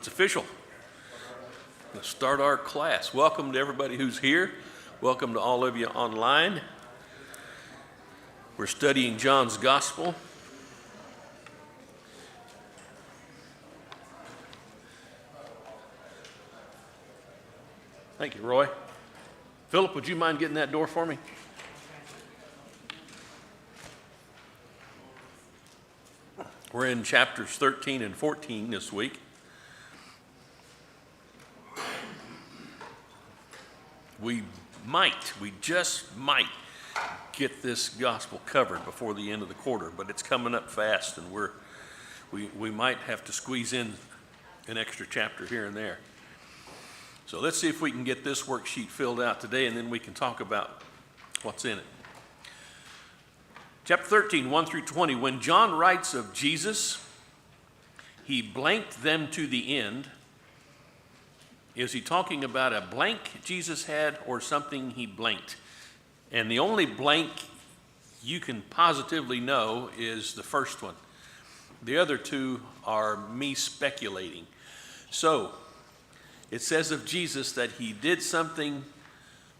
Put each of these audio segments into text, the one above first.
It's official. Let's start our class. Welcome to everybody who's here. Welcome to all of you online. We're studying John's Gospel. Thank you, Roy. Philip, would you mind getting that door for me? We're in chapters 13 and 14 this week. We just might get this gospel covered before the end of the quarter, but it's coming up fast, and we might have to squeeze in an extra chapter here and there. So let's see if we can get this worksheet filled out today, and then we can talk about what's in it. Chapter 13, 1 through 20. When John writes of Jesus, he blanked them to the end. Is he talking about a blank Jesus had or something he blanked? And the only blank you can positively know is the first one. The other two are me speculating. So, it says of Jesus that he did something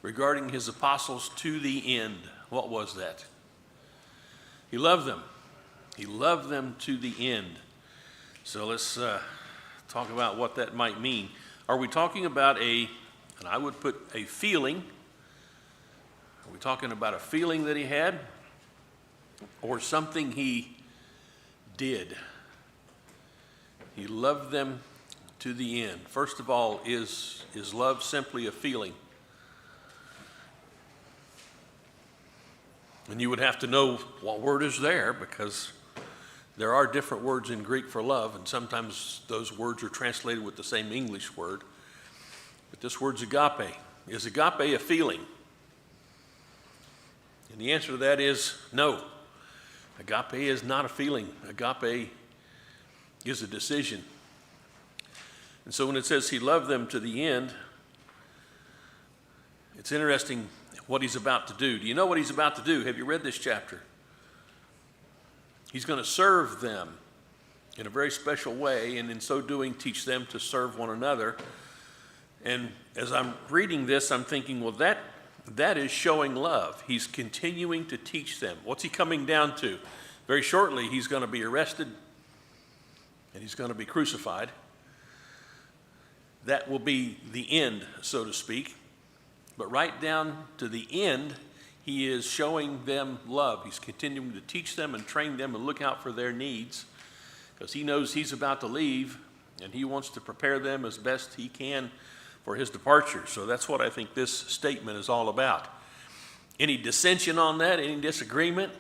regarding his apostles to the end. What was that? He loved them. He loved them to the end. So let's talk about what that might mean. Are we talking about and I would put a feeling, are we talking about a feeling that he had or something he did? He loved them to the end. First of all, is love simply a feeling? And you would have to know what word is there, because there are different words in Greek for love, and sometimes those words are translated with the same English word. But this word's agape. Is agape a feeling? And the answer to that is no. Agape is not a feeling. Agape is a decision. And so when it says he loved them to the end, it's interesting what he's about to do. Do you know what he's about to do? Have you read this chapter? He's going to serve them in a very special way, and in so doing, teach them to serve one another. And as I'm reading this, I'm thinking, well, that is showing love. He's continuing to teach them. What's he coming down to? Very shortly, he's going to be arrested, and he's going to be crucified. That will be the end, so to speak. But right down to the end, he is showing them love. He's continuing to teach them and train them and look out for their needs, because he knows he's about to leave, and he wants to prepare them as best he can for his departure. So that's what I think this statement is all about. Any dissension on that? Any disagreement?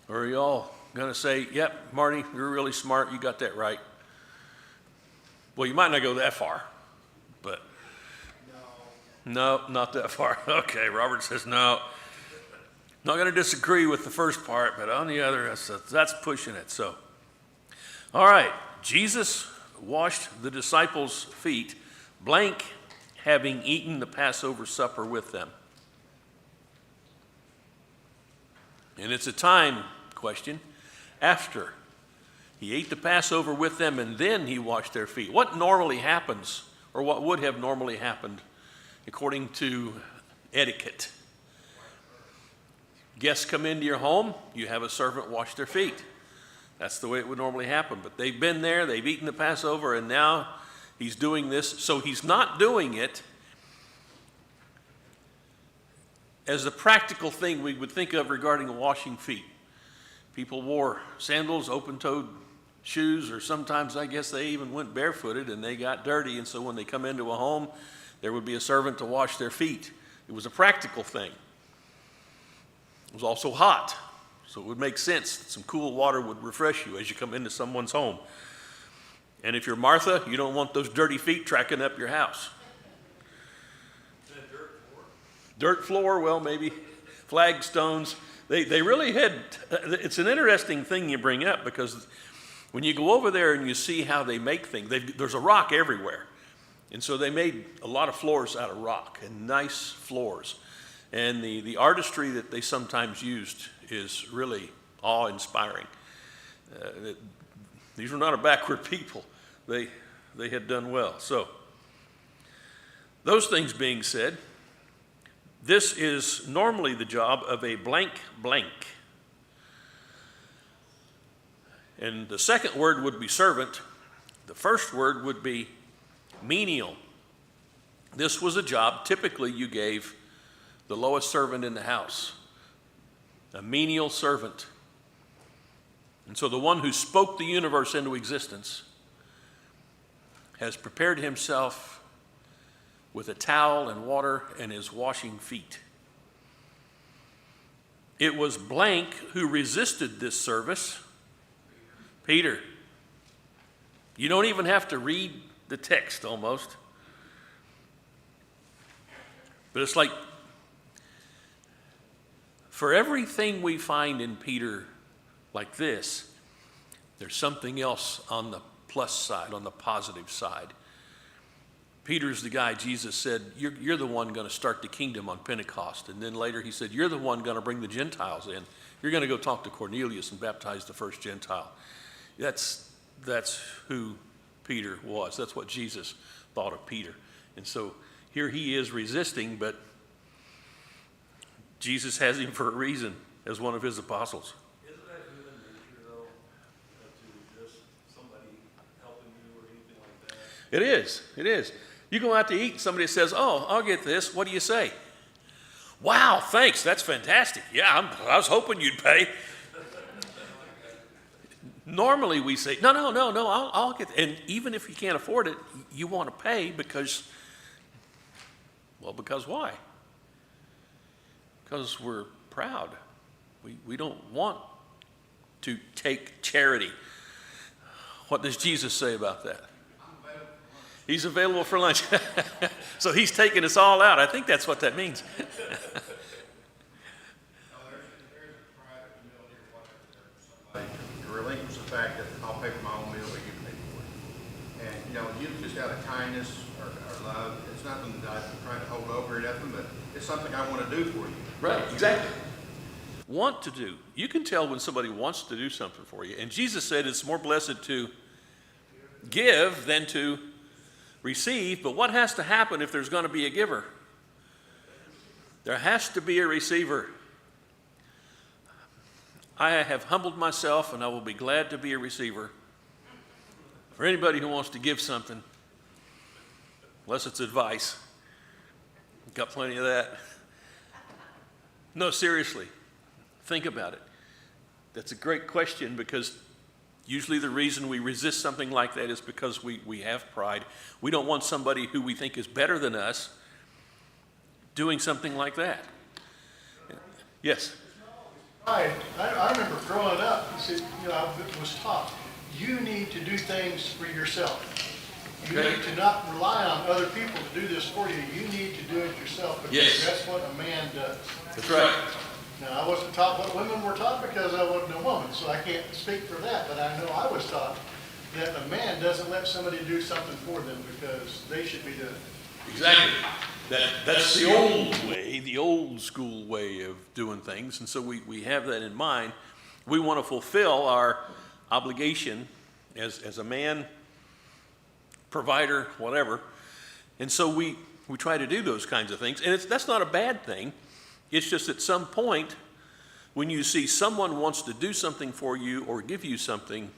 Or are you all going to say, yep, Marty, you're really smart, you got that right? Well, you might not go that far, but... No, not that far. Okay, Robert says no. Not going to disagree with the first part, but on the other, that's pushing it. So, all right, Jesus washed the disciples' feet, blank, having eaten the Passover supper with them. And it's a time question after he ate the Passover with them and then he washed their feet. What normally happens, or what would have normally happened according to etiquette? Guests come into your home, you have a servant wash their feet. That's the way it would normally happen. But they've been there, they've eaten the Passover, and now he's doing this. So he's not doing it as a practical thing we would think of regarding washing feet. People wore sandals, open-toed shoes, or sometimes I guess they even went barefooted and they got dirty. And so when they come into a home, there would be a servant to wash their feet. It was a practical thing. It was also hot, so it would make sense that some cool water would refresh you as you come into someone's home. And if you're Martha, you don't want those dirty feet tracking up your house. Dirt floor? Dirt floor, well, maybe flagstones. They really had, it's an interesting thing you bring up, because when you go over there and you see how they make things, there's a rock everywhere. And so they made a lot of floors out of rock, and nice floors. And the artistry that they sometimes used is really awe-inspiring. These were not a backward people. They had done well. So, those things being said, this is normally the job of a blank blank. And the second word would be servant. The first word would be menial. This was a job typically you gave the lowest servant in the house, a menial servant. And so the one who spoke the universe into existence has prepared himself with a towel and water and is washing feet. It was blank who resisted this service. Peter. You don't even have to read the text almost. But it's like, for everything we find in Peter like this, there's something else on the plus side, on the positive side. Peter's the guy Jesus said, you're the one going to start the kingdom on Pentecost. And then later he said, you're the one going to bring the Gentiles in. You're going to go talk to Cornelius and baptize the first Gentile. That's who Peter was. That's what Jesus thought of Peter. And so here he is resisting, but Jesus has him for a reason as one of his apostles. Isn't that human nature, though, to just somebody helping you or anything like that? It is. It is. You go out to eat and somebody says, oh, I'll get this. What do you say? Wow, thanks. That's fantastic. Yeah, I was hoping you'd pay. Normally we say, no, I'll get it. And even if you can't afford it, you want to pay because why? Because we're proud. We don't want to take charity. What does Jesus say about that? He's available for lunch. So he's taking us all out. I think that's what that means. To relinquish the fact that I'll pay for my own meal, but you pay for it. And, you just out of kindness or love, it's nothing that I'm trying to hold over or nothing, but it's something I want to do for you. Right, exactly. Want to do. You can tell when somebody wants to do something for you. And Jesus said it's more blessed to give than to receive. But what has to happen if there's going to be a giver? There has to be a receiver. I have humbled myself, and I will be glad to be a receiver. For anybody who wants to give something, unless it's advice, got plenty of that. No, seriously, think about it. That's a great question, because usually the reason we resist something like that is because we have pride. We don't want somebody who we think is better than us doing something like that. Yes? I remember growing up, I was taught, you need to do things for yourself. You Okay. need to not rely on other people to do this for you. You need to do it yourself, because Yes. that's what a man does. That's right. Now, I wasn't taught what women were taught because I wasn't a woman, so I can't speak for that, but I know I was taught that a man doesn't let somebody do something for them because they should be doing it. Exactly. That's the old way, the old school way of doing things. And so we have that in mind. We want to fulfill our obligation as a man, provider, whatever. And so we try to do those kinds of things. And that's not a bad thing. It's just at some point when you see someone wants to do something for you or give you something,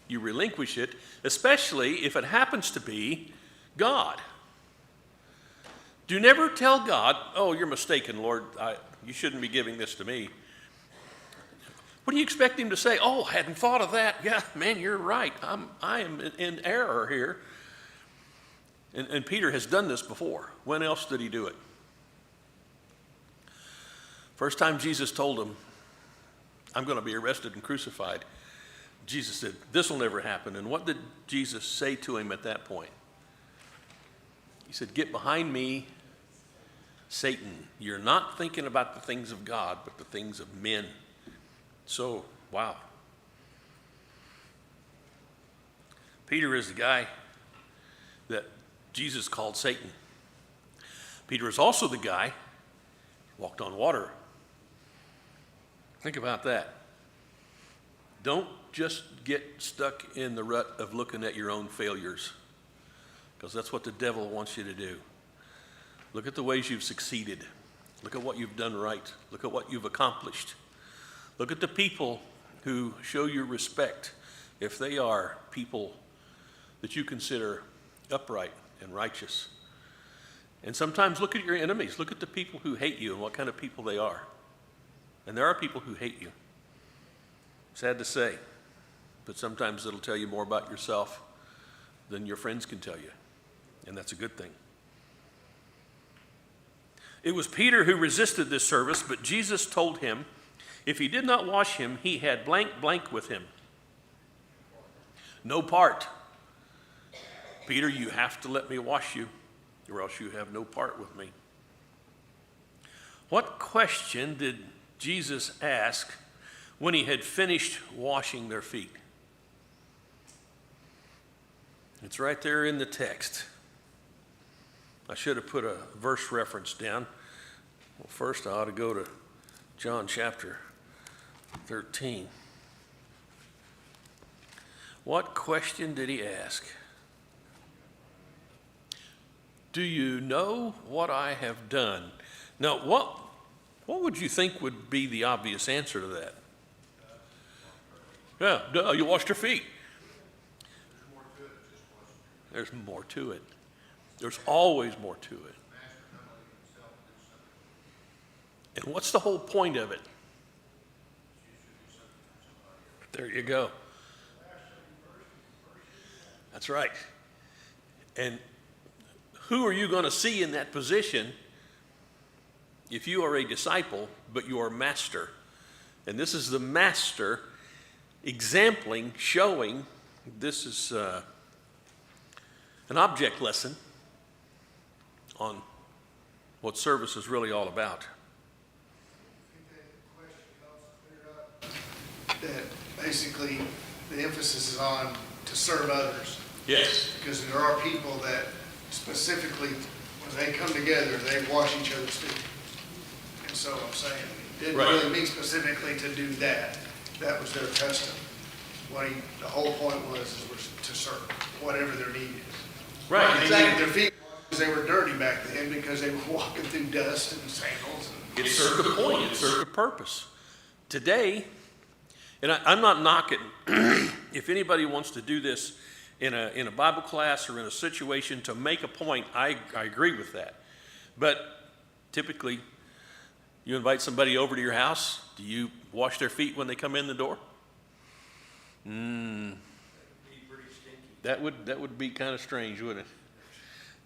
you relinquish it, especially if it happens to be God. Do never tell God, oh, you're mistaken, Lord. You shouldn't be giving this to me. What do you expect him to say? Oh, I hadn't thought of that. Yeah, man, you're right. I am in error here. And Peter has done this before. When else did he do it? First time Jesus told him, I'm going to be arrested and crucified, Jesus said, this will never happen. And what did Jesus say to him at that point? He said, get behind me, Satan. You're not thinking about the things of God, but the things of men. So, wow. Peter is the guy that Jesus called Satan. Peter is also the guy who walked on water. Think about that. Don't just get stuck in the rut of looking at your own failures. because that's what the devil wants you to do. Look at the ways you've succeeded. Look at what you've done right. Look at what you've accomplished. Look at the people who show you respect if they are people that you consider upright and righteous. And sometimes look at your enemies. Look at the people who hate you and what kind of people they are. And there are people who hate you. Sad to say, but sometimes it'll tell you more about yourself than your friends can tell you. And that's a good thing. It was Peter who resisted this service, but Jesus told him if he did not wash him, he had blank blank with him. No part. Peter, you have to let me wash you, or else you have no part with me. What question did Jesus ask when he had finished washing their feet? It's right there in the text. I should have put a verse reference down. Well, first I ought to go to John chapter 13. What question did he ask? Do you know what I have done? Now, what would you think would be the obvious answer to that? Yeah, duh, you washed your feet. There's more to it. There's always more to it. And what's the whole point of it? There you go. That's right. And who are you going to see in that position if you are a disciple, but you are master? And this is the master exempling, showing, this is an object lesson on what service is really all about. That basically the emphasis is on to serve others. Yes. Because there are people that specifically, when they come together, they wash each other's feet. And so I'm saying, it didn't Right. really mean specifically to do that. That was their custom. The whole point was to serve, whatever their need is. Right, They exactly. needed their feet washed because they were dirty back then, because they were walking through dust and sandals. It served a point. It served a purpose. Today, and I'm not knocking, if anybody wants to do this in a Bible class or in a situation to make a point, I agree with that. But typically, you invite somebody over to your house, do you wash their feet when they come in the door? That would be kind of strange, wouldn't it?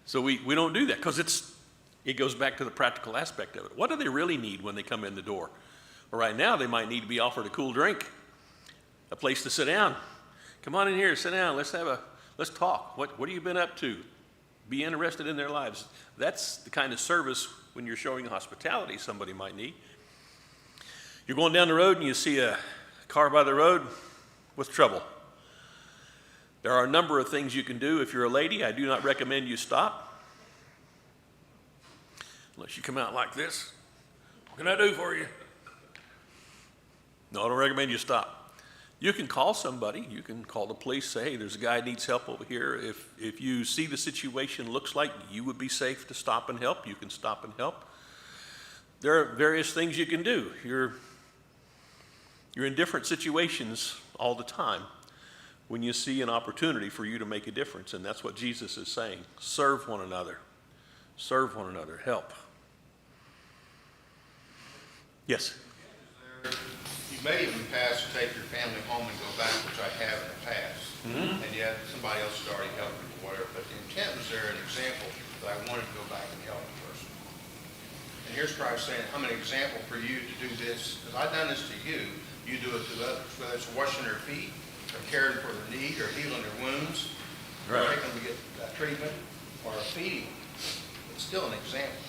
So we don't do that because it goes back to the practical aspect of it. What do they really need when they come in the door? Well, right now they might need to be offered a cool drink, a place to sit down. Come on in here, sit down. Let's talk. What have you been up to? Be interested in their lives. That's the kind of service when you're showing hospitality somebody might need. You're going down the road and you see a car by the road with trouble. There are a number of things you can do. If you're a lady, I do not recommend you stop. Unless you come out like this. What can I do for you? No, I don't recommend you stop. You can call somebody. You can call the police, say, hey, there's a guy who needs help over here. If you see the situation looks like you would be safe to stop and help, you can stop and help. There are various things you can do. You're in different situations all the time when you see an opportunity for you to make a difference, and that's what Jesus is saying. Serve one another. Serve one another. Help. Yes? You may even pass to take your family home and go back, which I have in the past. And yet somebody else has already helped you or whatever. But the intent was there an example that I wanted to go back and help the person. And here's Christ saying, I'm an example for you to do this. Because I've done this to you, you do it to others. Whether it's washing their feet, or caring for their need, or healing their wounds, or Right. taking them to get treatment, or feeding them. It's still an example.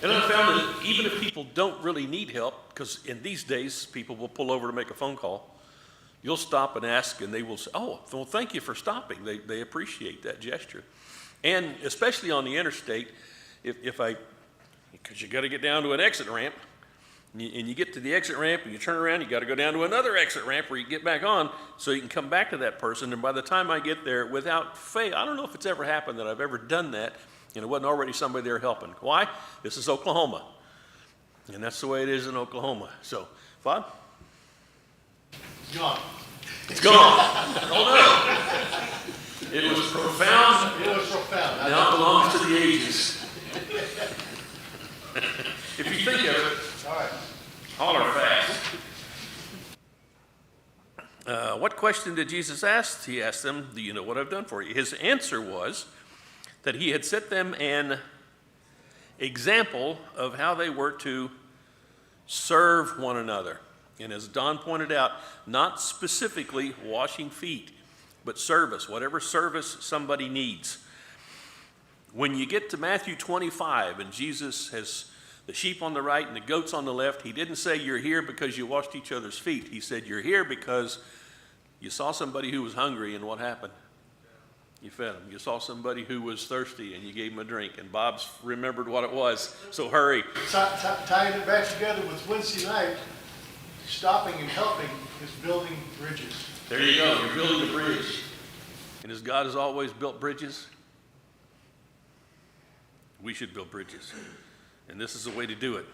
And I found that even if people don't really need help, because in these days people will pull over to make a phone call, you'll stop and ask and they will say, oh, well, thank you for stopping. They appreciate that gesture. And especially on the interstate, because you got to get down to an exit ramp, And you get to the exit ramp and you turn around, you got to go down to another exit ramp where you get back on so you can come back to that person. And by the time I get there, without fail, I don't know if it's ever happened that I've ever done that and it wasn't already somebody there helping. Why? This is Oklahoma. And that's the way it is in Oklahoma. So, Fod? It's gone. It's gone. Oh no. It was profound. It was profound. Now it belongs to the ages. If you think of it, All right. holler fast. What question did Jesus ask? He asked them, do you know what I've done for you? His answer was that he had set them an example of how they were to serve one another. And as Don pointed out, not specifically washing feet, but service, whatever service somebody needs. When you get to Matthew 25 and Jesus has the sheep on the right and the goats on the left, he didn't say you're here because you washed each other's feet. He said you're here because you saw somebody who was hungry and what happened? You fed him. You saw somebody who was thirsty and you gave him a drink. And Bob's remembered what it was, so hurry. Tying it back together with Wednesday night, stopping and helping is building bridges. There you go. You're building a bridge. And as God has always built bridges, we should build bridges. And this is a way to do it.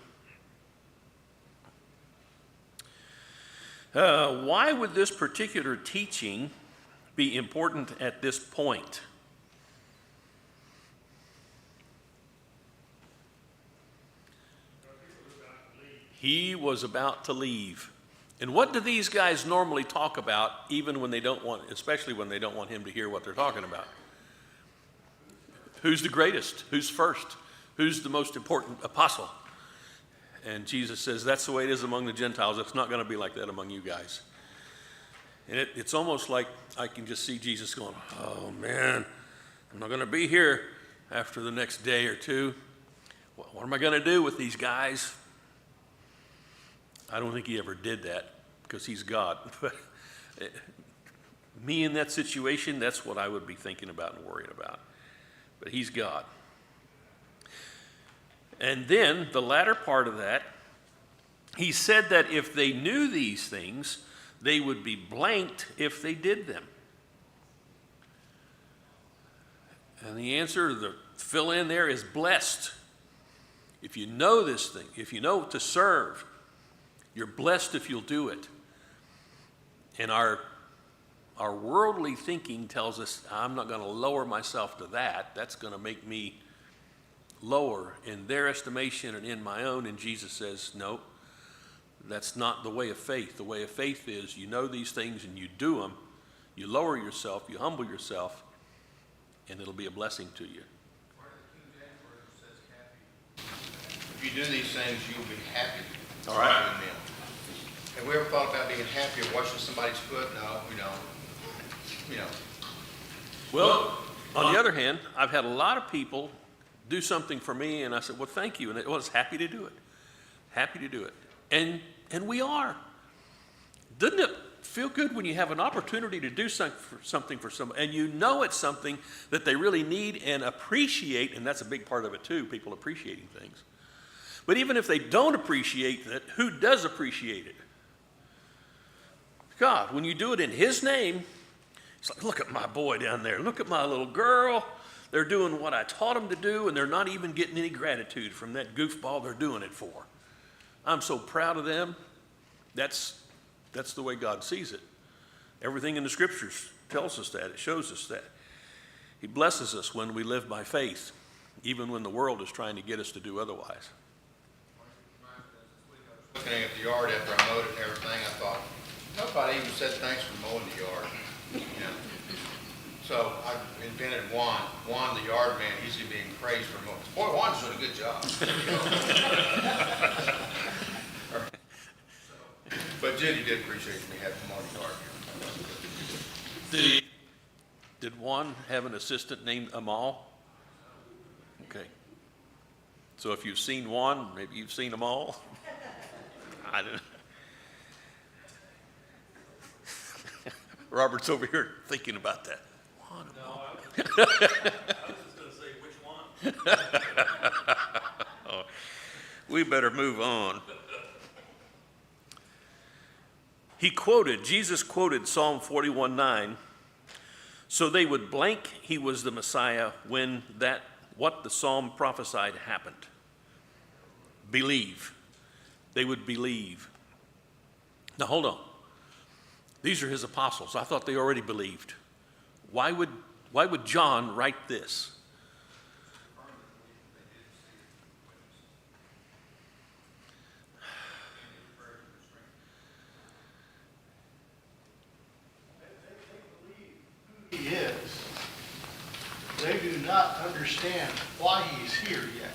Why would this particular teaching be important at this point? He was about to leave. And what do these guys normally talk about, even when they don't want, especially when they don't want him to hear what they're talking about? Who's the greatest? Who's first? Who's the most important apostle? And Jesus says, that's the way it is among the Gentiles. It's not going to be like that among you guys. And it's almost like I can just see Jesus going, oh man, I'm not going to be here after the next day or two. What am I going to do with these guys? I don't think he ever did that because he's God. But me in that situation, that's what I would be thinking about and worrying about. But he's God. And then the latter part of that, he said that if they knew these things, they would be blanked if they did them. And the answer, the fill in there, is blessed. If you know this thing, if you know to serve, you're blessed if you'll do it. And our worldly thinking tells us, I'm not going to lower myself to that. That's going to make me lower in their estimation and in my own. And Jesus says, no, that's not the way of faith. The way of faith is you know these things and you do them. You lower yourself, you humble yourself, and it'll be a blessing to you. If you do these things, you'll be happy. All right. Doing them. Have we ever thought about being happy or washing somebody's foot? No, we don't. You know. Well, on the other hand, I've had a lot of people do something for me, and I said, well, thank you. And I was happy to do it. Happy to do it. And we are. Doesn't it feel good when you have an opportunity to do something for someone, and you know it's something that they really need and appreciate, and that's a big part of it too, people appreciating things. But even if they don't appreciate it, who does appreciate it? God. When you do it in his name, it's like, look at my boy down there. Look at my little girl. They're doing what I taught them to do, and they're not even getting any gratitude from that goofball they're doing it for. I'm so proud of them. That's the way God sees it. Everything in the scriptures tells us that. It shows us that. He blesses us when we live by faith, even when the world is trying to get us to do otherwise. Looking at the yard after I mowed it and everything, I thought, nobody even said thanks for mowing the yard. You know. So I invented Juan. Juan, the yard man, usually being praised for mowing. Boy, Juan's doing a good job. But Judy did appreciate me having him on the yard. Did Juan have an assistant named Amal? Okay. So if you've seen Juan, maybe you've seen them all. I don't know. Robert's over here thinking about that. Juan Amal. I was just going to say, which one? Oh, we better move on. Jesus quoted Psalm 41:9, so they would blank he was the Messiah when what the psalm prophesied happened. Believe. They would believe. Now hold on. These are his apostles. I thought they already believed. Why would John write this? He is. They do not understand why he's here yet.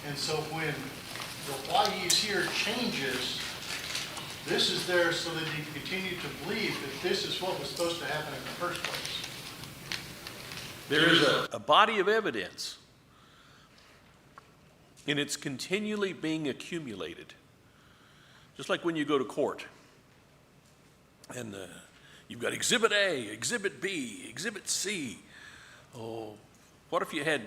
And so when the why he's here changes, this is there so that he can continue to believe that this is what was supposed to happen in the first place. There is a body of evidence, and it's continually being accumulated. Just like when you go to court, and you've got Exhibit A, Exhibit B, Exhibit C. Oh, what if you had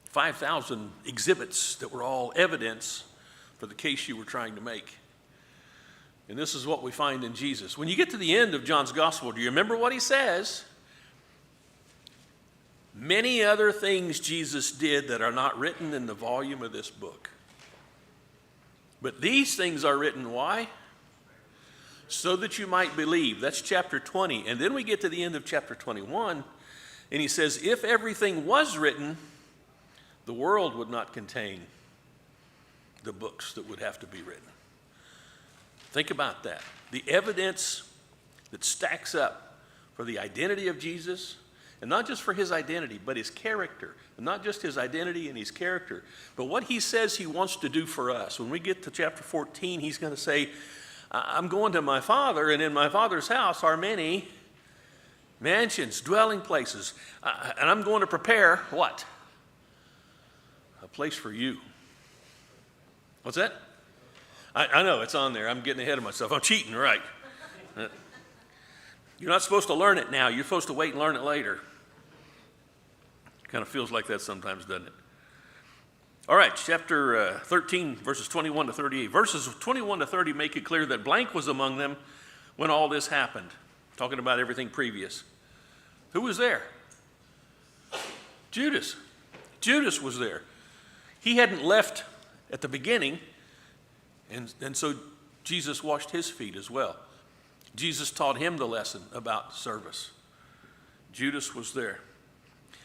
5,000 exhibits that were all evidence for the case you were trying to make? And this is what we find in Jesus. When you get to the end of John's gospel, do you remember what he says? Many other things Jesus did that are not written in the volume of this book. But these things are written, why? So that you might believe. That's chapter 20. And then we get to the end of chapter 21, and he says, if everything was written, the world would not contain the books that would have to be written. Think about that. The evidence that stacks up for the identity of Jesus, and not just for his identity, but his character. And not just his identity and his character, but what he says he wants to do for us. When we get to chapter 14, he's going to say, I'm going to my Father, and in my Father's house are many mansions, dwelling places. And I'm going to prepare what? A place for you. What's that? I know, it's on there. I'm getting ahead of myself. I'm cheating, right? You're not supposed to learn it now. You're supposed to wait and learn it later. Kind of feels like that sometimes, doesn't it? All right, chapter 13, verses 21 to 38. Verses 21 to 30 make it clear that blank was among them when all this happened. Talking about everything previous. Who was there? Judas. Judas was there. He hadn't left at the beginning, and so Jesus washed his feet as well. Jesus taught him the lesson about service. Judas was there.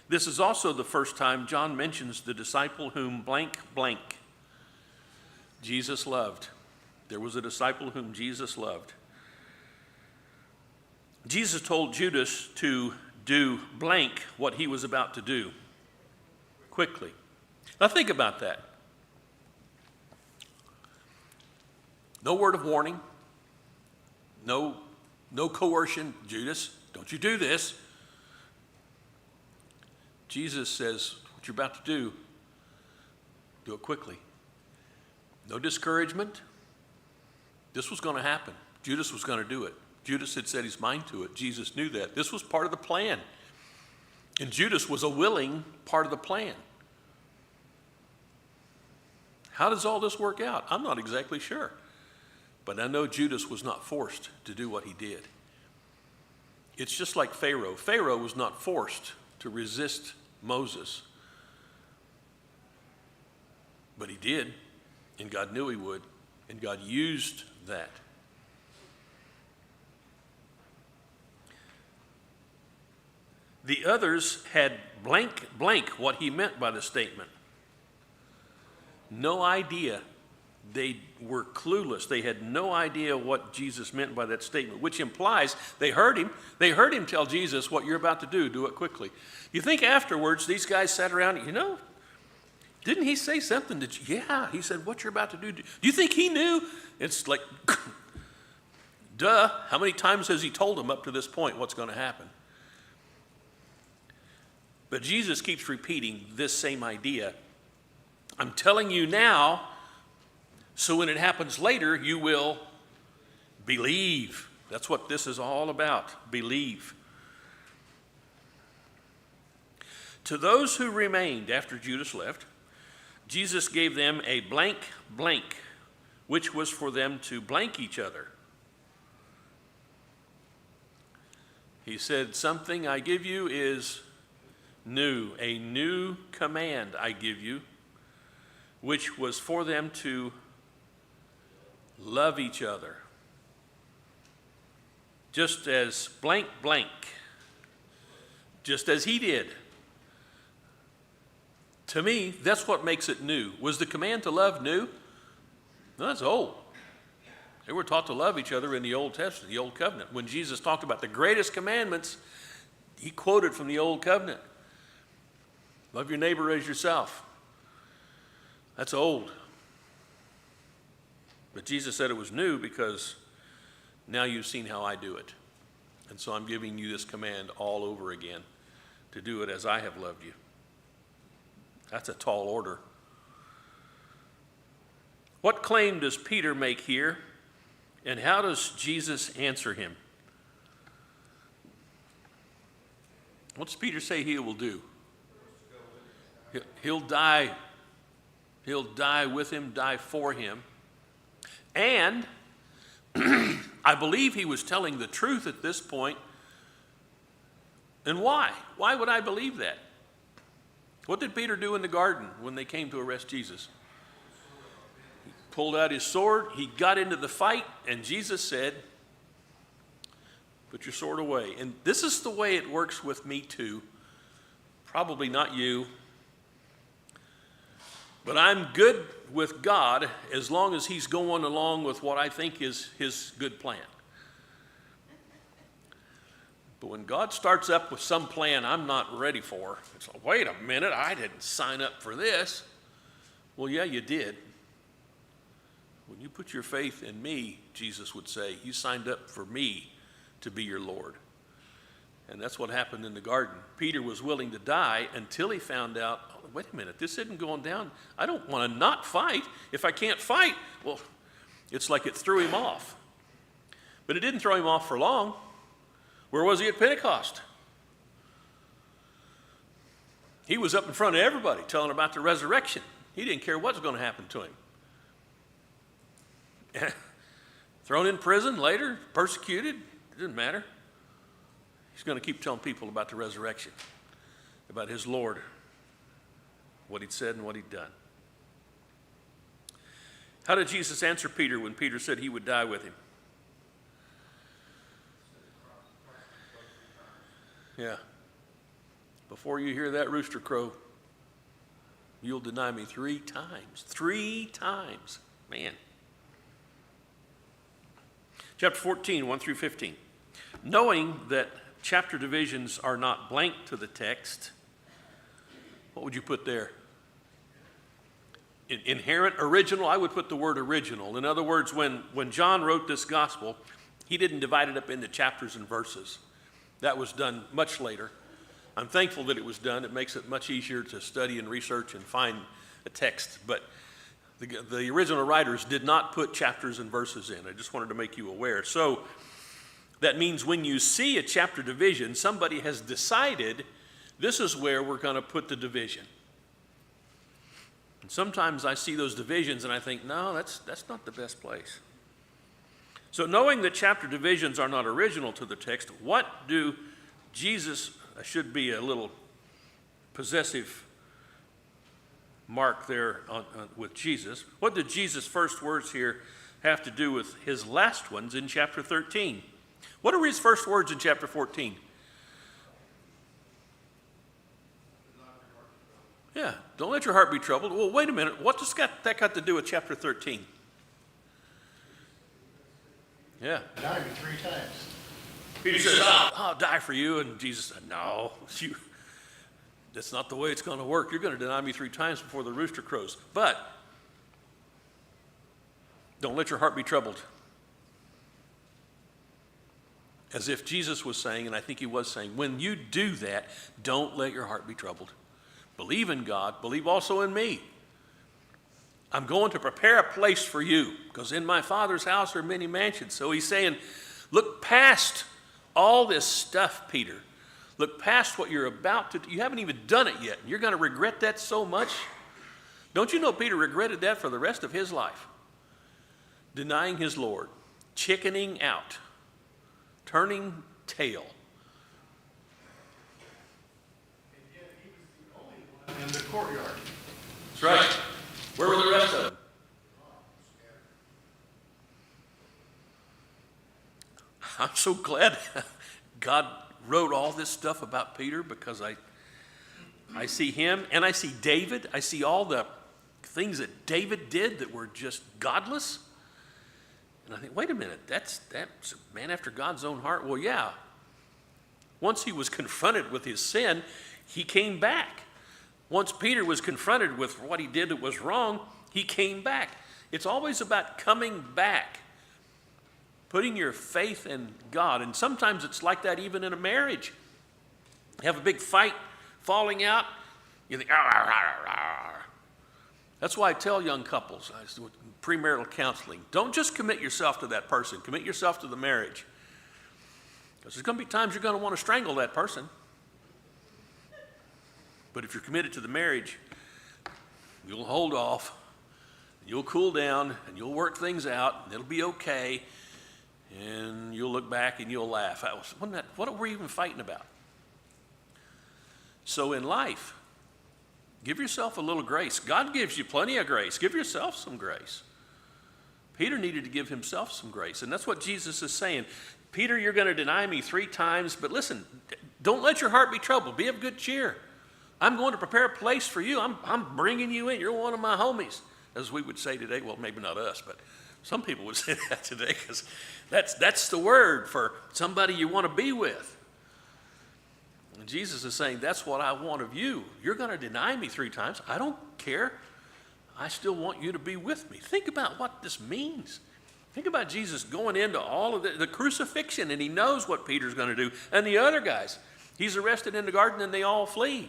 This is also the first time John mentions the disciple whom blank blank Jesus loved. There was a disciple whom Jesus loved. Jesus told Judas to do blank what he was about to do quickly. Now think about that. No word of warning. No coercion. Judas, don't you do this. Jesus says, what you're about to do it quickly. No discouragement. This was going to happen. Judas was going to do it. Judas had set his mind to it. Jesus knew that. This was part of the plan. And Judas was a willing part of the plan. How does all this work out? I'm not exactly sure. But I know Judas was not forced to do what he did. It's just like Pharaoh. Pharaoh was not forced to resist Moses. But he did, and God knew he would, and God used that. The others had blank blank what he meant by the statement. No idea. They were clueless. They had no idea what Jesus meant by that statement, which implies they heard him. They heard him tell Jesus, what you're about to do it quickly. You think afterwards these guys sat around, didn't he say something that, yeah, he said, what you're about to do. Do you think he knew? It's like, duh, how many times has he told them up to this point what's going to happen? But Jesus keeps repeating this same idea. I'm telling you now, so when it happens later, you will believe. That's what this is all about, believe. To those who remained after Judas left, Jesus gave them a blank blank, which was for them to blank each other. He said, something I give you is new, a new command I give you, which was for them to love each other. Just as blank blank, just as he did. To me, that's what makes it new. Was the command to love new? No, that's old. They were taught to love each other in the Old Testament, the Old Covenant. When Jesus talked about the greatest commandments, he quoted from the Old Covenant. Love your neighbor as yourself. That's old. But Jesus said it was new because now you've seen how I do it. And so I'm giving you this command all over again to do it as I have loved you. That's a tall order. What claim does Peter make here? And how does Jesus answer him? What does Peter say he will do? He'll die. He'll die with him, die for him. And I believe he was telling the truth at this point. And why? Why would I believe that? What did Peter do in the garden when they came to arrest Jesus? He pulled out his sword, he got into the fight, and Jesus said, put your sword away. And this is the way it works with me too. Probably not you. But I'm good with God as long as he's going along with what I think is his good plan. But when God starts up with some plan I'm not ready for, it's like, wait a minute, I didn't sign up for this. Well, yeah, you did. When you put your faith in me, Jesus would say, you signed up for me to be your Lord. And that's what happened in the garden. Peter was willing to die until he found out, oh, wait a minute, this isn't going down. I don't want to not fight. If I can't fight, well, it's like it threw him off. But it didn't throw him off for long. Where was he at Pentecost? He was up in front of everybody telling about the resurrection. He didn't care what was going to happen to him. Thrown in prison later, persecuted, it didn't matter. He's going to keep telling people about the resurrection, about his Lord, what he'd said and what he'd done. How did Jesus answer Peter when Peter said he would die with him? Yeah. Before you hear that rooster crow, you'll deny me 3 times. 3 times. Man. Chapter 14, 1 through 15. Knowing that chapter divisions are not blank to the text, what would you put there? Inherent, original, I would put the word original. In other words, when John wrote this gospel, he didn't divide it up into chapters and verses. That was done much later. I'm thankful that it was done. It makes it much easier to study and research and find a text. But the original writers did not put chapters and verses in. I just wanted to make you aware. So that means when you see a chapter division, somebody has decided this is where we're going to put the division. And sometimes I see those divisions and I think, no, that's not the best place. So knowing that chapter divisions are not original to the text, what do Jesus, should be a little possessive mark there with Jesus, what did Jesus' first words here have to do with his last ones in chapter 13? What are his first words in chapter 14? Yeah, don't let your heart be troubled. Well, wait a minute. What does that got to do with chapter 13? Yeah. Denied me 3 times. Peter says, I'll die for you. And Jesus said, no, that's not the way it's going to work. You're going to deny me 3 times before the rooster crows. But don't let your heart be troubled. As if Jesus was saying, and I think he was saying, when you do that, don't let your heart be troubled. Believe in God. Believe also in me. I'm going to prepare a place for you, because in my Father's house are many mansions. So he's saying, look past all this stuff, Peter. Look past what you're about to do. You haven't even done it yet. You're going to regret that so much. Don't you know Peter regretted that for the rest of his life? Denying his Lord, chickening out, turning tail, courtyard. That's right. Where were the rest of them? I'm so glad God wrote all this stuff about Peter, because I see him and I see David. I see all the things that David did that were just godless. And I think, wait a minute, that's a man after God's own heart. Well, yeah. Once he was confronted with his sin, he came back. Once Peter was confronted with what he did that was wrong, he came back. It's always about coming back, putting your faith in God. And sometimes it's like that even in a marriage. You have a big fight, falling out, you think, "Arr, arr, arr, arr." That's why I tell young couples, with premarital counseling, don't just commit yourself to that person, commit yourself to the marriage. Because there's going to be times you're going to want to strangle that person. But if you're committed to the marriage, you'll hold off, you'll cool down, and you'll work things out, and it'll be okay, and you'll look back and you'll laugh. What are we even fighting about? So in life, give yourself a little grace. God gives you plenty of grace. Give yourself some grace. Peter needed to give himself some grace, and that's what Jesus is saying. Peter, you're going to deny me 3 times, but listen, don't let your heart be troubled. Be of good cheer. I'm going to prepare a place for you. I'm bringing you in. You're one of my homies, as we would say today. Well, maybe not us, but some people would say that today, because that's the word for somebody you want to be with. And Jesus is saying, that's what I want of you. You're going to deny me 3 times. I don't care. I still want you to be with me. Think about what this means. Think about Jesus going into all of the crucifixion, and he knows what Peter's going to do. And the other guys, he's arrested in the garden, and they all flee.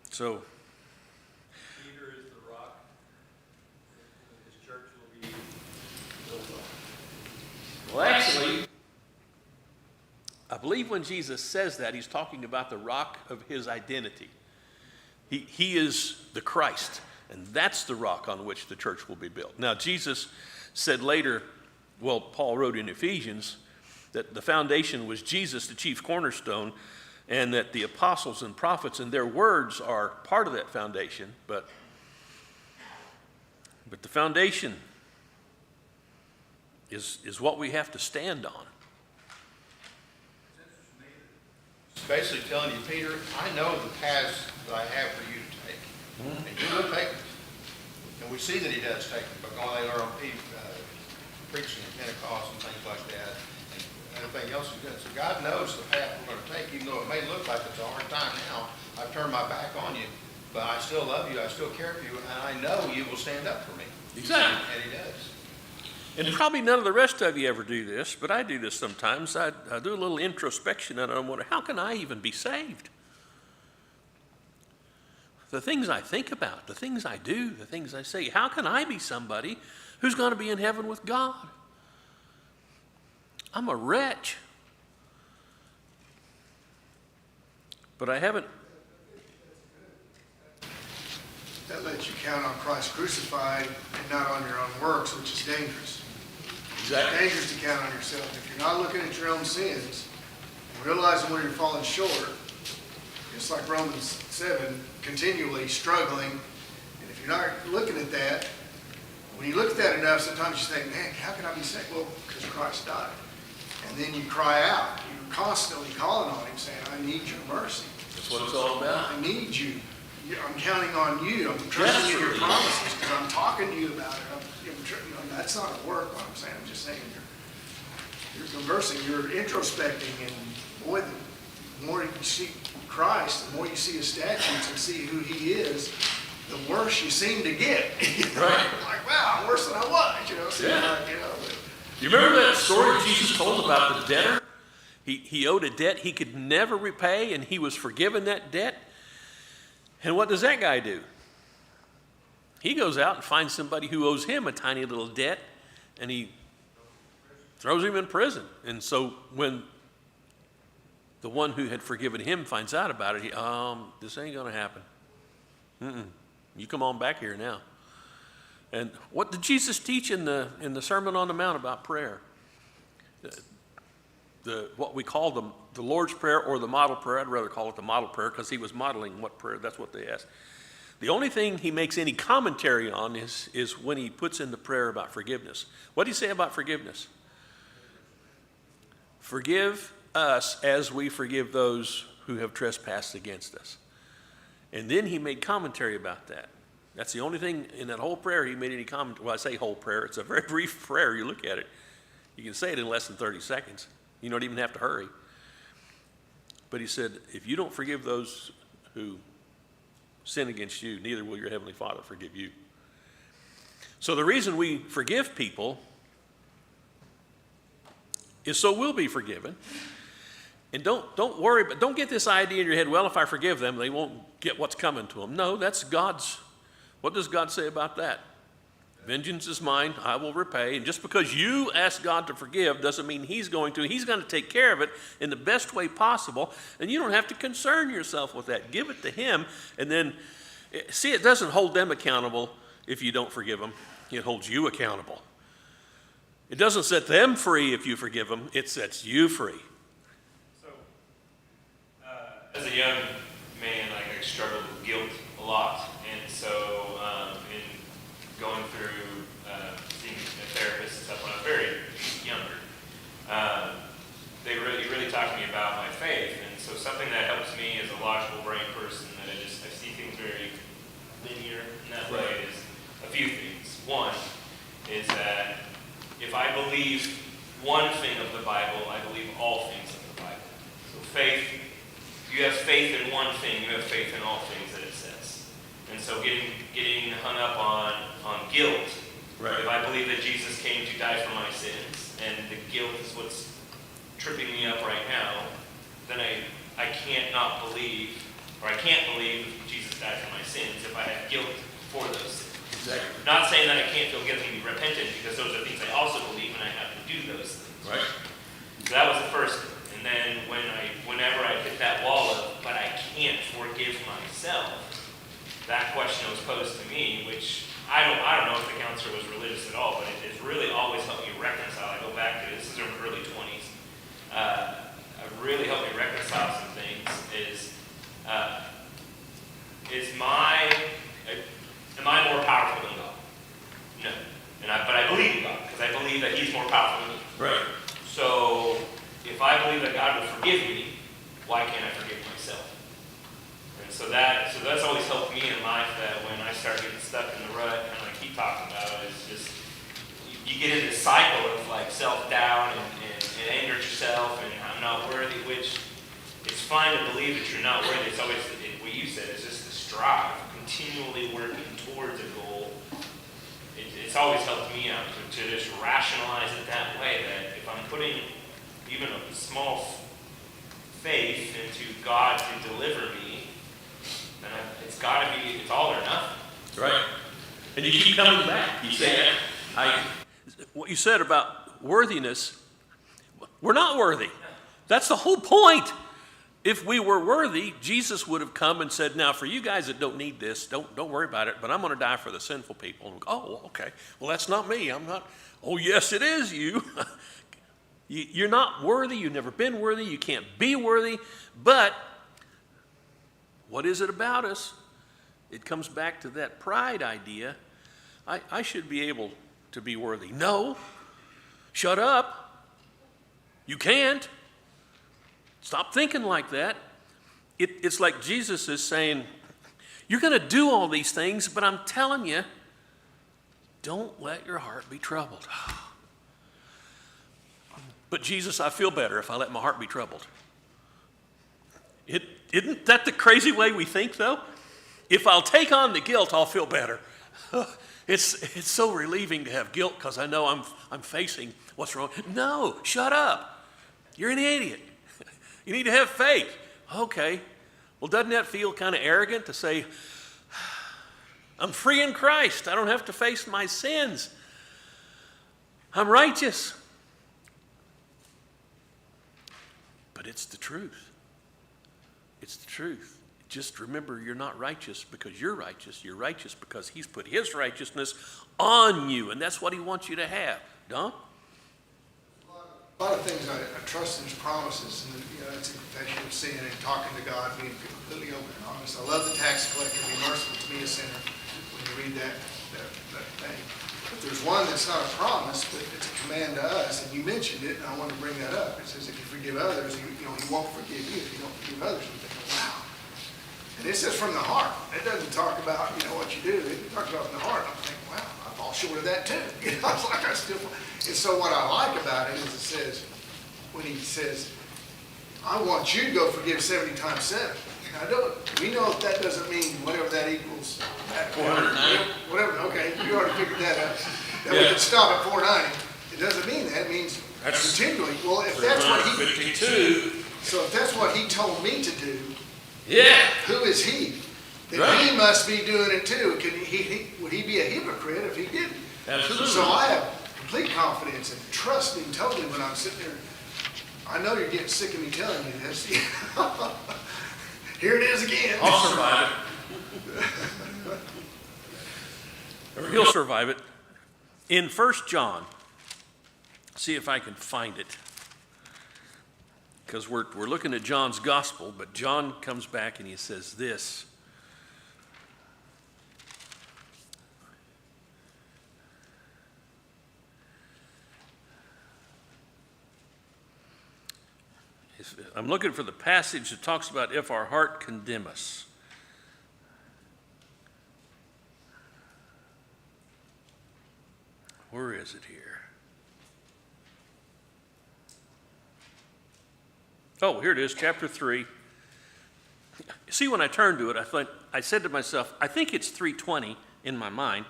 So, Peter is the rock, and his church will be built on. well, actually, I believe when Jesus says that, he's talking about the rock of his identity. He is the Christ, and that's the rock on which the church will be built. Now, Jesus said later, well, Paul wrote in Ephesians, that the foundation was Jesus, the chief cornerstone, and that the apostles and prophets and their words are part of that foundation. But the foundation is what we have to stand on. It's basically telling you, Peter, I know the paths that I have for you to take, and you will take them. And we see that he does take them, because they are on preaching at Pentecost and things like that, and everything else is good. So God knows the path we're going to take, even though it may look like it's a hard time now. I've turned my back on you, but I still love you, I still care for you, and I know you will stand up for me. Exactly. And he does. And probably none of the rest of you ever do this, but I do this sometimes. I do a little introspection, and I wonder, how can I even be saved? The things I think about, the things I do, the things I say, how can I be somebody who's going to be in heaven with God? I'm a wretch. But I haven't. That lets you count on Christ crucified and not on your own works, which is dangerous. It's dangerous to count on yourself. If you're not looking at your own sins and realizing where you're falling short, just like Romans 7, continually struggling, and if you're not looking at that, when you look at that enough, sometimes you think, man, how can I be saved? Well, because Christ died. And then you cry out. You're constantly calling on him, saying, I need your mercy. That's what it's all about. I need you. I'm counting on you. I'm trusting in your promises because I'm talking to you about it. That's not a work, what I'm saying. I'm just saying you're conversing, you're introspecting, and boy, the more you see Christ, the more you see his statutes and see who he is, the worse you seem to get. Right. Like, wow, I'm worse than I was, So Yeah. but You remember that story Jesus told about the debtor? He owed a debt he could never repay, and he was forgiven that debt. And what does that guy do? He goes out and finds somebody who owes him a tiny little debt, and he throws him in prison. And so when the one who had forgiven him finds out about it, this ain't going to happen. You come on back here now. And what did Jesus teach in the Sermon on the Mount about prayer? what we call the Lord's Prayer or the model prayer. I'd rather call it the model prayer because he was modeling what prayer, that's what they asked. The only thing he makes any commentary on is when he puts in the prayer about forgiveness. What do you say about forgiveness? Forgive us as we forgive those who have trespassed against us. And then he made commentary about that. That's the only thing in that whole prayer he made any comment. Well, I say whole prayer. It's a very brief prayer. You look at it. You can say it in less than 30 seconds. You don't even have to hurry. But he said, if you don't forgive those who sin against you, neither will your heavenly Father forgive you. So the reason we forgive people is so we'll be forgiven. And don't worry, but don't get this idea in your head, well, if I forgive them, they won't get what's coming to them. No, that's God's. What does God say about that? Vengeance is mine, I will repay. And just because you ask God to forgive doesn't mean he's going to. He's going to take care of it in the best way possible. And you don't have to concern yourself with that. Give it to him. And then, see, it doesn't hold them accountable if you don't forgive them. It holds you accountable. It doesn't set them free if you forgive them. It sets you free. So, as a young man, I struggled with guilt a lot. And so, in going through seeing a therapist and stuff when I was very younger, they really talked to me about my faith. And so something that helps me as a logical brain person, that I see things very linear in that way, is a few things. One is that if I believe one thing of the Bible, I believe all things of the Bible. So faith, you have faith in one thing, you have faith in all things that it says. And so getting hung up on guilt, Right. if I believe that Jesus came to die for my sins, and the guilt is what's tripping me up right now, then I can't not believe, or I can't believe Jesus died for my sins if I have guilt for those sins. Exactly. Not saying that I can't feel guilty and be repentant, because those are things I also believe, and I have to do those things. Right. So that was the first thing. And then whenever I hit that wall of, but I can't forgive myself, that question was posed to me, which I don't know if the counselor was religious at all, but it's really always helped me reconcile. I go back to this is in my early 20s. It really helped me reconcile some things. Am I more powerful than God? No. But I believe in God, because I believe that he's more powerful than me. Right. So if I believe that God will forgive me, why can't I forgive myself? And so that's always helped me in life, that when I start getting stuck in the rut, and I keep talking about it, it's just, you get in this cycle of like self-doubt and anger at yourself, and I'm not worthy, which it's fine to believe that you're not worthy. It's always, what you said, is just the strive, continually working towards a goal. It's always helped me out to just rationalize it that way, that if I'm putting even a small faith into God to deliver me, then it's got to be, it's all or nothing. Right. And you keep coming back. You say, what you said about worthiness, we're not worthy. That's the whole point. If we were worthy, Jesus would have come and said, now for you guys that don't need this, don't worry about it, but I'm going to die for the sinful people. And oh, okay. Well, that's not me. I'm not. Oh, yes, it is you. You're not worthy. You've never been worthy. You can't be worthy. But what is it about us? It comes back to that pride idea. I should be able to be worthy. No. Shut up. You can't. Stop thinking like that. It's like Jesus is saying, you're going to do all these things, but I'm telling you, don't let your heart be troubled. But Jesus, I feel better if I let my heart be troubled. Isn't that the crazy way we think, though? If I'll take on the guilt, I'll feel better. It's so relieving to have guilt because I know I'm facing what's wrong. No, shut up. You're an idiot. You need to have faith. Okay. Well, doesn't that feel kind of arrogant to say, I'm free in Christ. I don't have to face my sins. I'm righteous. But it's the truth. It's the truth. Just remember, you're not righteous because you're righteous. You're righteous because he's put his righteousness on you, and that's what he wants you to have. Don? A lot of A lot of things I trust in His promises, and it's a confession of sin and talking to God, being completely open and honest. I love the tax collector, be merciful to me, a sinner, when you read that thing. But there's one that's not a promise, but it's a command to us, and you mentioned it, and I want to bring that up. It says if you forgive others, He won't forgive you if you don't forgive others. You think, wow. And it says from the heart. It doesn't talk about, what you do. It talks about from the heart. I'm thinking, wow, I fall short of that too. It's like I still. And so what I like about it is it says, when He says, I want you to go forgive 70 times 7. Now, we know that doesn't mean whatever that equals. 490. Whatever, okay, you already figured that out. That we can stop at 490. It doesn't mean that. It means continually. Well, if that's what He, 52. so if that's what He told me to do, Yeah. who is He? Then Right. He must be doing it too. Would He be a hypocrite if He didn't? Absolutely. So I have complete confidence and trust Him totally when I'm sitting there. I know you're getting sick of me telling you this. Here it is again. I'll survive it. Or he'll survive it. In 1 John, see if I can find it. Because we're looking at John's gospel, but John comes back and he says this. I'm looking for the passage that talks about if our heart condemn us. Where is it here? Oh, here it is, chapter 3. See, when I turned to it, I said to myself, I think it's 3:20 in my mind.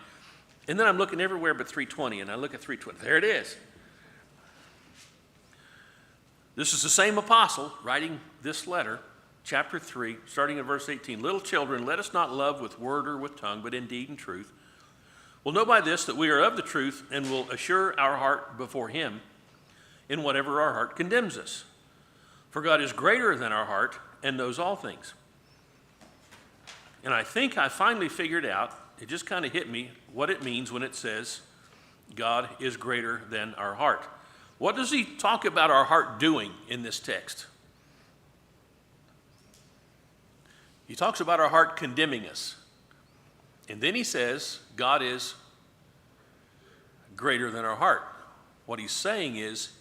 And then I'm looking everywhere but 3:20, and I look at 3:20. There it is. This is the same apostle writing this letter, chapter 3, starting at verse 18. Little children, let us not love with word or with tongue, but in deed and truth. We'll know by this that we are of the truth and will assure our heart before Him in whatever our heart condemns us. For God is greater than our heart and knows all things. And I think I finally figured out, it just kind of hit me, what it means when it says God is greater than our heart. What does he talk about our heart doing in this text? He talks about our heart condemning us. And then he says God is greater than our heart. What he's saying is,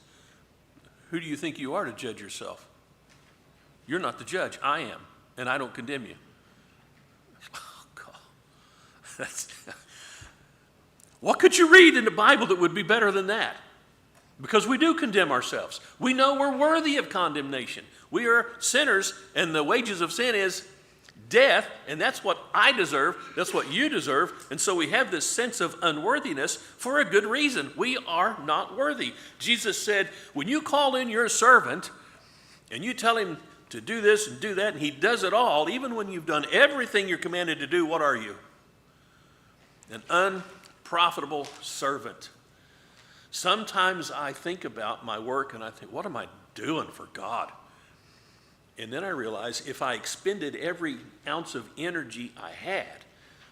who do you think you are to judge yourself? You're not the judge. I am. And I don't condemn you. Oh, God. What could you read in the Bible that would be better than that? Because we do condemn ourselves. We know we're worthy of condemnation. We are sinners, and the wages of sin is death, and that's what I deserve. That's what you deserve. And so we have this sense of unworthiness for a good reason. We are not worthy. Jesus said, when you call in your servant and you tell him to do this and do that, and he does it all, even when you've done everything you're commanded to do, what are you? An unprofitable servant. Sometimes I think about my work and I think, what am I doing for God? And then I realize if I expended every ounce of energy I had,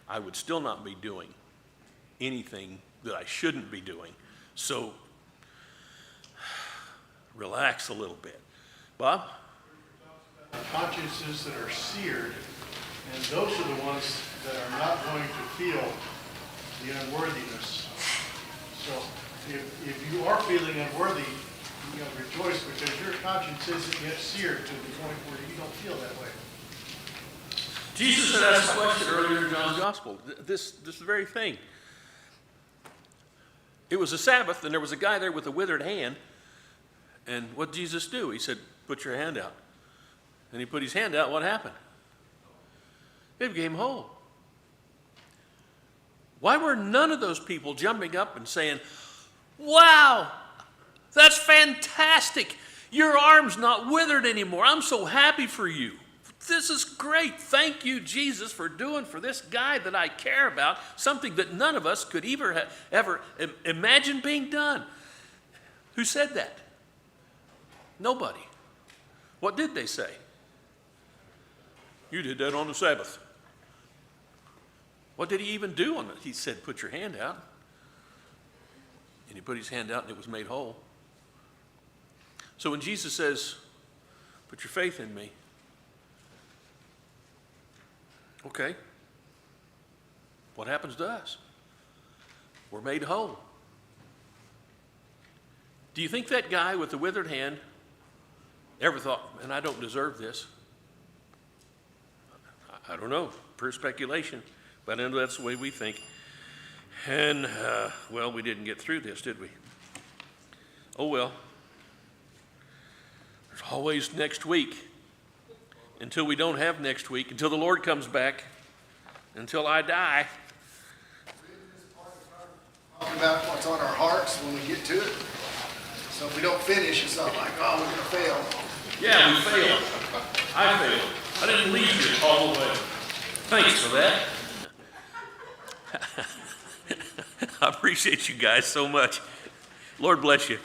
I would still not be doing anything that I shouldn't be doing. So relax a little bit. Bob? Consciences that are seared, and those are the ones that are not going to feel the unworthiness. So if you are feeling unworthy, rejoice, because your conscience isn't yet seared to the point where you don't feel that way. Jesus had asked a question earlier in John's Gospel. This very thing. It was a Sabbath, and there was a guy there with a withered hand. And what did Jesus do? He said, put your hand out. And he put his hand out. What happened? It became whole. Why were none of those people jumping up and saying, wow, that's fantastic. Your arm's not withered anymore. I'm so happy for you. This is great. Thank you, Jesus, for doing for this guy that I care about something that none of us could ever imagine being done. Who said that? Nobody. What did they say? You did that on the Sabbath. What did he even do on it? He said, put your hand out. And he put his hand out and it was made whole. So when Jesus says, put your faith in me, okay, what happens to us? We're made whole. Do you think that guy with the withered hand ever thought, man, I don't deserve this? I don't know, pure speculation, but I know that's the way we think. And, well, we didn't get through this, did we? Oh, well. There's always next week. Until we don't have next week, until the Lord comes back, until I die. Talking about what's on our hearts when we get to it. So if we don't finish, it's not like, oh, we're gonna fail. Yeah, we failed. I failed. I didn't leave you all the way. Thanks for that. I appreciate you guys so much. Lord bless you.